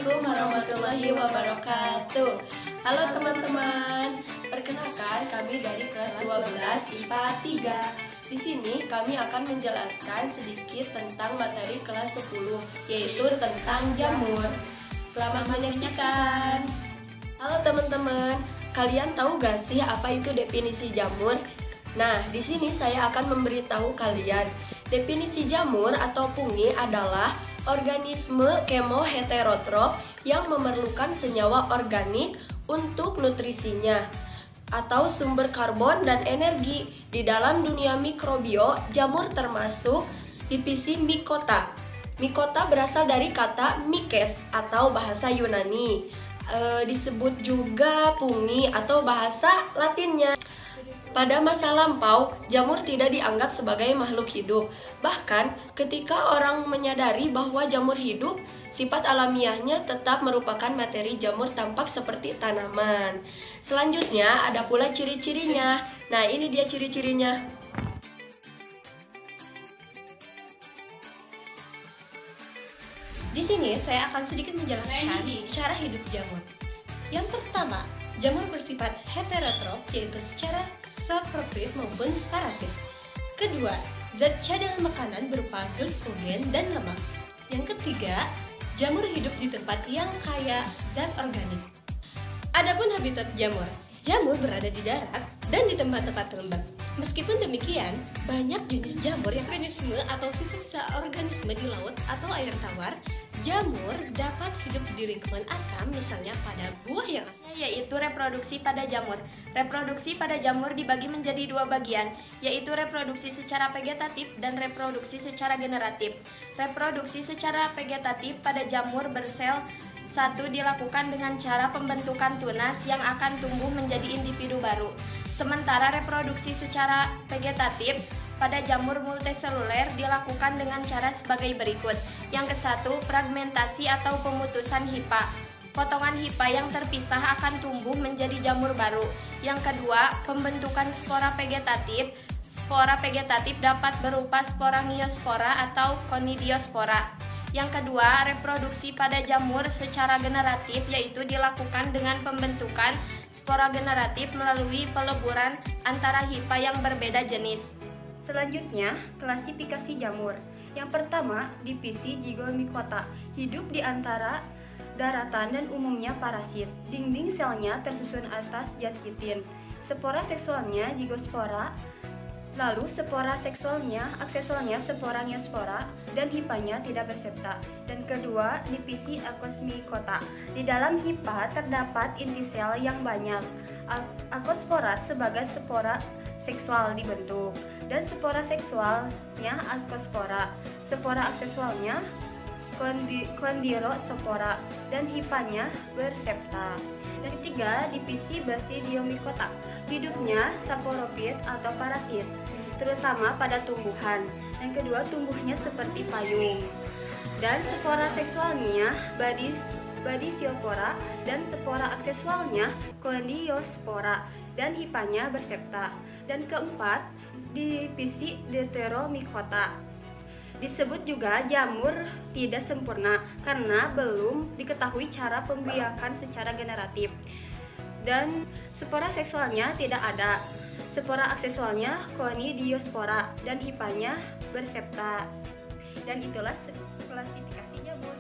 Assalamualaikum warahmatullahi wabarakatuh. Halo teman-teman, perkenalkan kami dari kelas 12 IPA 3. Di sini kami akan menjelaskan sedikit tentang materi kelas 10, yaitu tentang jamur. Selamat menyaksikan. Halo teman-teman, kalian tahu gak sih apa itu definisi jamur? Nah, di sini saya akan memberitahu kalian. Definisi jamur atau fungi adalah organisme kemoheterotrof yang memerlukan senyawa organik untuk nutrisinya atau sumber karbon dan energi. Di dalam dunia mikrobio, jamur termasuk divisi Mycota. Mycota berasal dari kata mykes atau bahasa Yunani. Disebut juga fungi atau bahasa Latinnya. Pada masa lampau, jamur tidak dianggap sebagai makhluk hidup. Bahkan, ketika orang menyadari bahwa jamur hidup, sifat alamiahnya tetap merupakan materi jamur tampak seperti tanaman. Selanjutnya, ada pula ciri-cirinya. Nah, ini dia ciri-cirinya. Di sini saya akan sedikit menjelaskan cara hidup jamur. Yang pertama, jamur bersifat heterotrof, yaitu secara saprofit maupun parasit. Kedua, zat cadangan makanan berupa glikogen dan lemak. Yang ketiga, jamur hidup di tempat yang kaya zat organik. Adapun habitat jamur, jamur berada di darat dan di tempat-tempat lembab. Meskipun demikian, banyak jenis jamur yang organisme atau sisa-sisa organisme di laut atau air tawar. Jamur dapat hidup di lingkungan asam, misalnya pada buah yang asam. Yaitu reproduksi pada jamur. Reproduksi pada jamur dibagi menjadi dua bagian, yaitu reproduksi secara vegetatif dan reproduksi secara generatif. Reproduksi secara vegetatif pada jamur bersel satu dilakukan dengan cara pembentukan tunas yang akan tumbuh menjadi individu baru. Sementara reproduksi secara vegetatif pada jamur multiseluler dilakukan dengan cara sebagai berikut. Yang ke-1, fragmentasi atau pemutusan hifa. Potongan hifa yang terpisah akan tumbuh menjadi jamur baru. Yang kedua, pembentukan spora vegetatif. Spora vegetatif dapat berupa spora ngiospora atau conidiospora. Yang kedua, reproduksi pada jamur secara generatif, yaitu dilakukan dengan pembentukan spora generatif melalui peleburan antara hifa yang berbeda jenis. Selanjutnya, klasifikasi jamur. Yang pertama, divisi Zygomycota, hidup di antara daratan dan umumnya parasit. Dinding selnya tersusun atas zat kitin. Spora seksualnya zygospora, lalu spora seksualnya, aksesualnya spora ngiospora, dan hifanya tidak bersepta. Dan kedua, divisi Acosmycota. Di dalam hifa terdapat inti sel yang banyak. Acospora sebagai spora seksual dibentuk, dan spora seksualnya ascospora, spora aksesualnya condyrospora, dan hifanya bersepta. Dan ketiga, divisi Basidiomycota, hidupnya saporopit atau parasit, terutama pada tumbuhan. Dan kedua, tumbuhnya seperti payung. Dan spora seksualnya Basidiopora, dan spora aksesualnya Condyrospora, dan hifanya bersepta. Dan keempat, divisi Deuteromycota. Disebut juga jamur tidak sempurna karena belum diketahui cara pembiakan secara generatif. Dan spora seksualnya tidak ada. Spora aksesualnya Conidiospora, dan hifanya bersepta. Dan itulah klasifikasi jamur.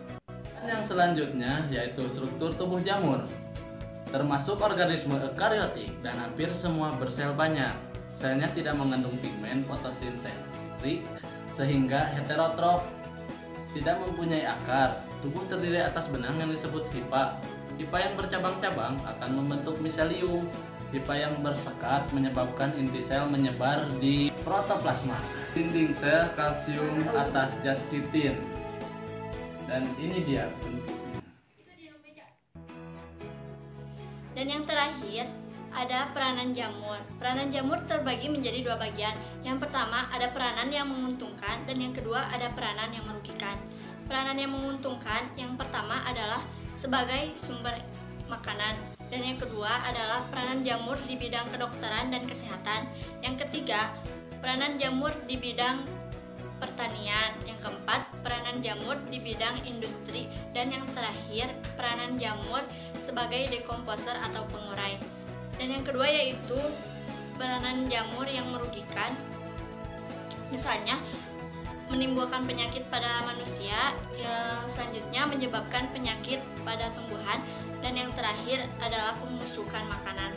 Yang selanjutnya yaitu struktur tubuh jamur. Termasuk organisme eukariotik dan hampir semua bersel banyak. Selnya tidak mengandung pigmen fotosintetik sehingga heterotrof, tidak mempunyai akar. Tubuh terdiri atas benang yang disebut hifa. Hifa yang bercabang-cabang akan membentuk miselium. Hifa yang bersekat menyebabkan inti sel menyebar di protoplasma. Dinding sel kalsium atas zat kitin. Dan ini dia bentuknya. Dan yang terakhir, ada peranan jamur. Peranan jamur terbagi menjadi dua bagian. Yang pertama, ada peranan yang menguntungkan, dan yang kedua, ada peranan yang merugikan. Peranan yang menguntungkan, yang pertama adalah sebagai sumber makanan, dan yang kedua adalah peranan jamur di bidang kedokteran dan kesehatan. Yang ketiga, peranan jamur di bidang pertanian. Yang keempat, peranan peranan jamur di bidang industri, dan yang terakhir peranan jamur sebagai dekomposer atau pengurai. Dan yang kedua yaitu peranan jamur yang merugikan, misalnya menimbulkan penyakit pada manusia, yang selanjutnya menyebabkan penyakit pada tumbuhan, dan yang terakhir adalah pemusukan makanan.